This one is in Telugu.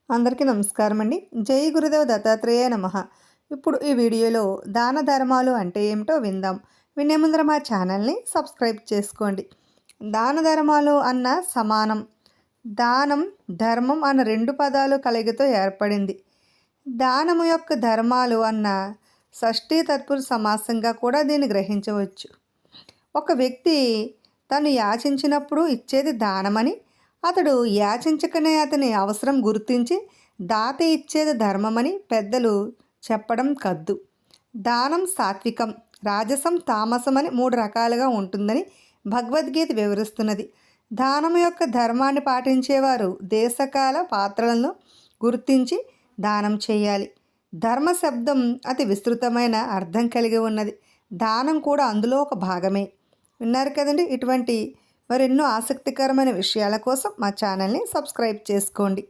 అందరికీ నమస్కారం అండి. జై గురుదేవ దత్తాత్రేయ నమః. ఇప్పుడు ఈ వీడియోలో దాన ధర్మాలు అంటే ఏమిటో విందాం. వినే ముందర మా ఛానల్ని సబ్స్క్రైబ్ చేసుకోండి. దాన ధర్మాలు అన్న సమానం. దానం, ధర్మం అన్న రెండు పదాలు కలయికతో ఏర్పడింది. దానము యొక్క ధర్మాలు అన్న షష్ఠీ తత్పురుష సమాసంగా కూడా దీన్ని గ్రహించవచ్చు. ఒక వ్యక్తి తను యాచించినప్పుడు ఇచ్చేది దానమని, అతడు యాచించకనే అతని అవసరం గుర్తించి దాత ఇచ్చేది ధర్మమని పెద్దలు చెప్పడం కద్దు. దానం సాత్వికం, రాజసం, తామసం అని 3 రకాలుగా ఉంటుందని భగవద్గీత వివరిస్తున్నది. దానం యొక్క ధర్మాన్ని పాటించేవారు దేశకాల పాత్రలను గుర్తించి దానం చేయాలి. ధర్మ శబ్దం అతి విస్తృతమైన అర్థం కలిగి ఉన్నది. దానం కూడా అందులో ఒక భాగమే. విన్నారు కదండి. ఇటువంటి మరెన్నో ఆసక్తికరమైన విషయాల కోసం మా ఛానల్ని సబ్స్క్రైబ్ చేసుకోండి.